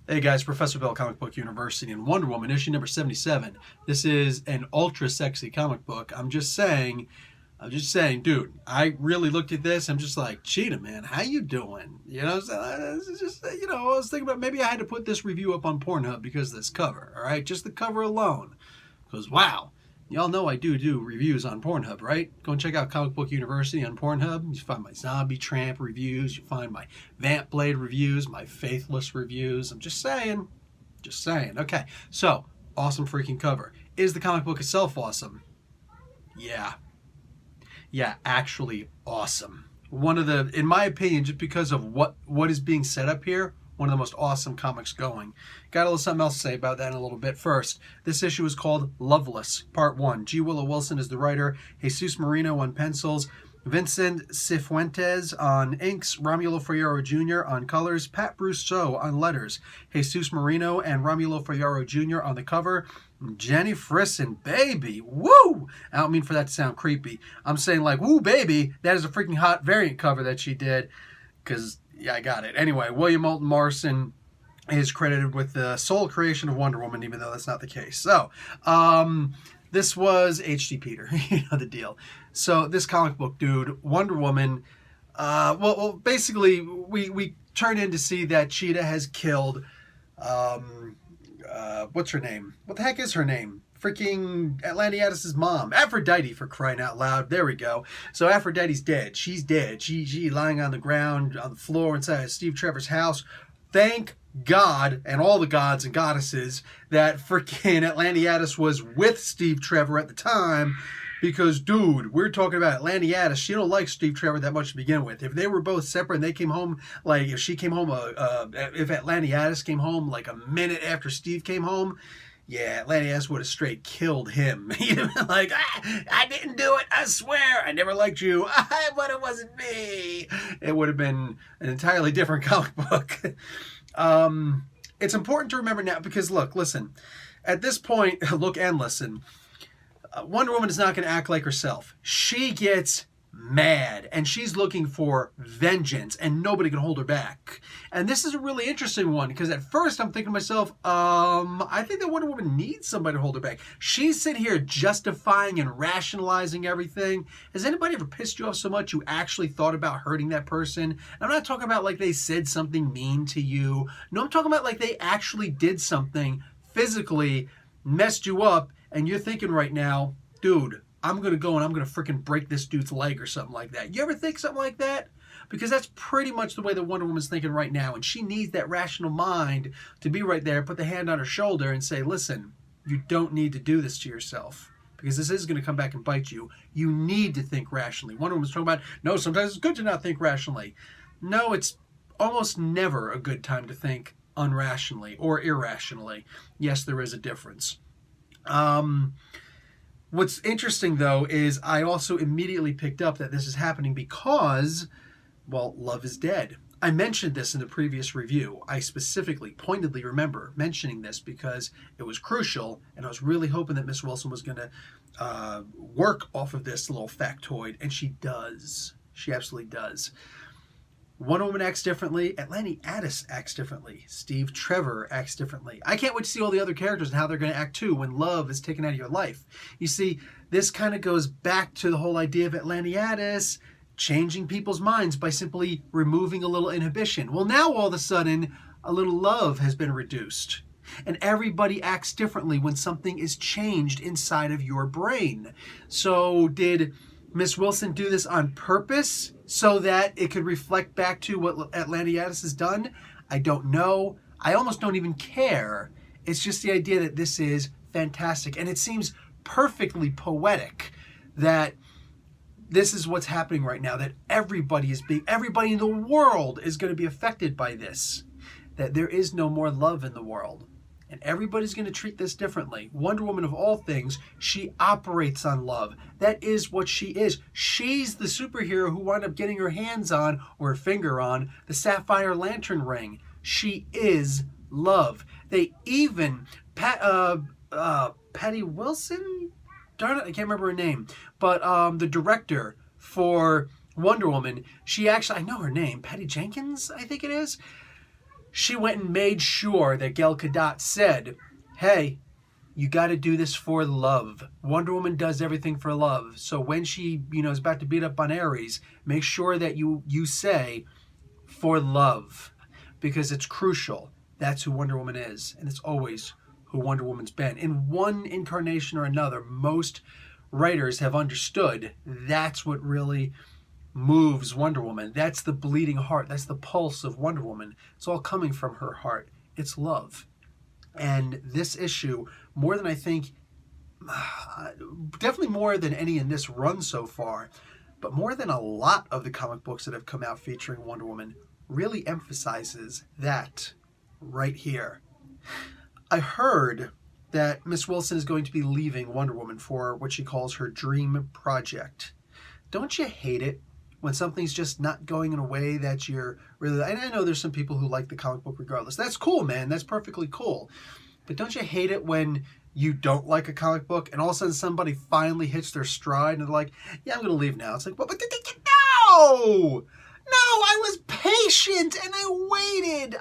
Hey guys, Professor Bell, Comic Book University, and Wonder Woman, issue number 77. This is an ultra sexy comic book. I'm just saying, dude, I really looked at this. I'm just like, Cheetah, man, how you doing? It's just, I was thinking about maybe I had to put this review up on Pornhub because of this cover, all right? Just the cover alone. Because, wow, y'all know I do reviews on Pornhub, right? Go and check out Comic Book University on Pornhub. You find my Zombie Tramp reviews. You find my Vamp Blade reviews, my Faithless reviews. I'm just saying. Just saying. Okay, so, awesome freaking cover. Is the comic book itself awesome? Yeah. Yeah, actually awesome. One of the, in my opinion, just because of what is being set up here, one of the most awesome comics going. Got a little something else to say about that in a little bit. First, this issue is called Loveless, Part 1. G. Willow Wilson is the writer, Jesus Marino on pencils, Vincent Cifuentes on inks, Romulo Ferraro Jr. on colors, Pat Brousseau on letters, Jesus Marino and Romulo Ferraro Jr. on the cover, Jenny Frisson, baby, woo! I don't mean for that to sound creepy. I'm saying like, woo, baby, that is a freaking hot variant cover that she did, because, yeah, I got it. Anyway, William Moulton Morrison is credited with the sole creation of Wonder Woman, even though that's not the case. So, this was H.D. Peter, you know the deal. So this comic book, dude, Wonder Woman, basically, we turn in to see that Cheetah has killed, what's her name? What the heck is her name? Freaking Atlanteatis' mom, Aphrodite, for crying out loud. There we go. So Aphrodite's dead. She's dead. She lying on the ground, on the floor inside Steve Trevor's house. Thank God and all the gods and goddesses that freaking Atlanteatis was with Steve Trevor at the time, because, dude, we're talking about Atlanteatis. She don't like Steve Trevor that much to begin with. If they were both separate and they came home, like if she came home, if Atlanteatis came home like a minute after Steve came home, yeah, Atlanteatis would have straight killed him. He'd have been like, I didn't do it. I swear. I never liked you. But it wasn't me. It would have been an entirely different comic book. It's important to remember now because, listen. At this point, look and listen. Wonder Woman is not going to act like herself. She gets mad, and she's looking for vengeance, and nobody can hold her back. And this is a really interesting one, because at first I'm thinking to myself, I think that Wonder Woman needs somebody to hold her back. She's sitting here justifying and rationalizing everything. Has anybody ever pissed you off so much you actually thought about hurting that person? I'm not talking about like they said something mean to you. No, I'm talking about like they actually did something physically, messed you up, and you're thinking right now, dude, I'm going to go and I'm going to freaking break this dude's leg or something like that. You ever think something like that? Because that's pretty much the way that Wonder Woman's thinking right now. And she needs that rational mind to be right there, put the hand on her shoulder and say, listen, you don't need to do this to yourself. Because this is going to come back and bite you. You need to think rationally. Wonder Woman's talking about, no, sometimes it's good to not think rationally. No, it's almost never a good time to think unrationally or irrationally. Yes, there is a difference. What's interesting, though, is I also immediately picked up that this is happening because, well, love is dead. I mentioned this in the previous review. I specifically, pointedly remember mentioning this because it was crucial, and I was really hoping that Miss Wilson was going to work off of this little factoid, and she does. She absolutely does. Wonder Woman acts differently. Atlanteatis acts differently. Steve Trevor acts differently. I can't wait to see all the other characters and how they're going to act too when love is taken out of your life. You see, this kind of goes back to the whole idea of Atlanteatis changing people's minds by simply removing a little inhibition. Well, now all of a sudden, a little love has been reduced. And everybody acts differently when something is changed inside of your brain. So did Miss Wilson do this on purpose so that it could reflect back to what Atlanteatis has done? I don't know. I almost don't even care. It's just the idea that this is fantastic. And it seems perfectly poetic that this is what's happening right now, that everybody in the world is going to be affected by this. That there is no more love in the world. And everybody's going to treat this differently. Wonder Woman, of all things, she operates on love. That is what she is. She's the superhero who wound up getting her hands on, or her finger on, the Sapphire Lantern ring. She is love. They even, Patty Wilson? Darn it, I can't remember her name. But the director for Wonder Woman, she actually, I know her name, Patty Jenkins, I think it is. she went and made sure that Gal Gadot said, hey, you got to do this for love. Wonder Woman does everything for love. So when she, is about to beat up on Ares, make sure that you say, for love, because it's crucial. That's who Wonder Woman is, and it's always who Wonder Woman's been. In one incarnation or another, most writers have understood that's what really moves Wonder Woman. That's the bleeding heart. That's the pulse of Wonder Woman. It's all coming from her heart. It's love. And this issue, more than I think, definitely more than any in this run so far, but more than a lot of the comic books that have come out featuring Wonder Woman, really emphasizes that right here. I heard that Miss Wilson is going to be leaving Wonder Woman for what she calls her dream project. Don't you hate it when something's just not going in a way that you're really... And I know there's some people who like the comic book regardless. That's cool, man. That's perfectly cool. But don't you hate it when you don't like a comic book and all of a sudden somebody finally hits their stride and they're like, yeah, I'm going to leave now. It's like, but no! No, I was patient and I waited.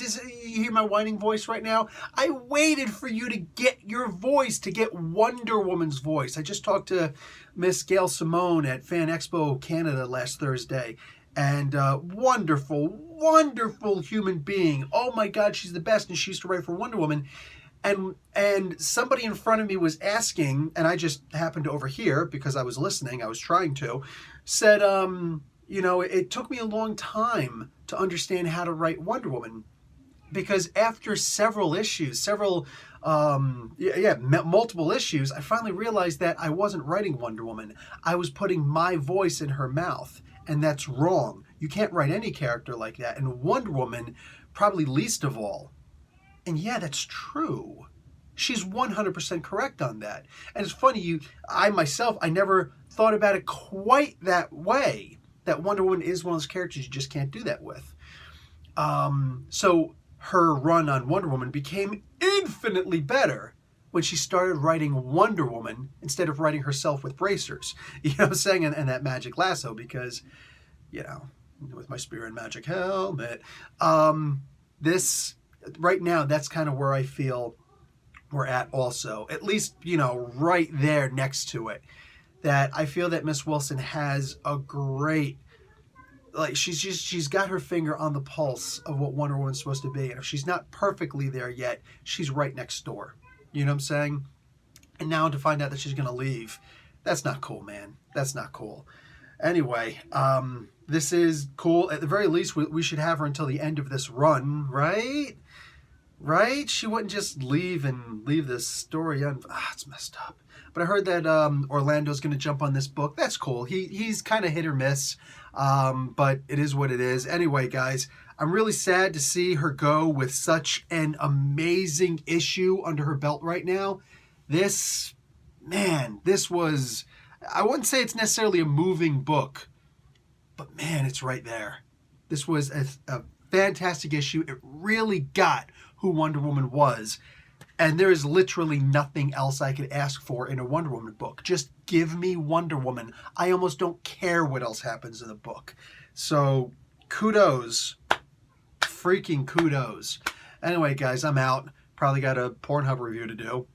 You hear my whining voice right now? I waited for you to get your voice, to get Wonder Woman's voice. I just talked to Miss Gail Simone at Fan Expo Canada last Thursday. And wonderful, wonderful human being. Oh my God, she's the best. And she used to write for Wonder Woman. And somebody in front of me was asking, and I just happened to overhear because I was listening, I was trying to, said, it took me a long time to understand how to write Wonder Woman, because after several issues, multiple issues, I finally realized that I wasn't writing Wonder Woman. I was putting my voice in her mouth, and that's wrong. You can't write any character like that, and Wonder Woman probably least of all. And yeah, that's true. She's 100% correct on that. And it's funny, I never thought about it quite that way. That Wonder Woman is one of those characters you just can't do that with. So her run on Wonder Woman became infinitely better when she started writing Wonder Woman instead of writing herself with bracers. You know what I'm saying? And that magic lasso, because, with my spear and magic helmet. This, right now, that's kind of where I feel we're at also. At least, right there next to it. That I feel that Miss Wilson has a great, she's got her finger on the pulse of what Wonder Woman's supposed to be. And if she's not perfectly there yet, she's right next door. You know what I'm saying? And now to find out that she's going to leave, that's not cool, man. That's not cool. Anyway, this is cool. At the very least, we should have her until the end of this run, right? Right? She wouldn't just leave this story on. It's messed up. But I heard that Orlando's going to jump on this book. That's cool. He's kind of hit or miss, but it is what it is. Anyway, guys, I'm really sad to see her go with such an amazing issue under her belt right now. This was, I wouldn't say it's necessarily a moving book, but man, it's right there. This was a fantastic issue. It really got who Wonder Woman was. And there is literally nothing else I could ask for in a Wonder Woman book. Just give me Wonder Woman. I almost don't care what else happens in the book. So, kudos. Freaking kudos. Anyway, guys, I'm out. Probably got a Pornhub review to do.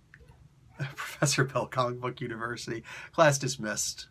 Professor Bell, Comic Book University. Class dismissed.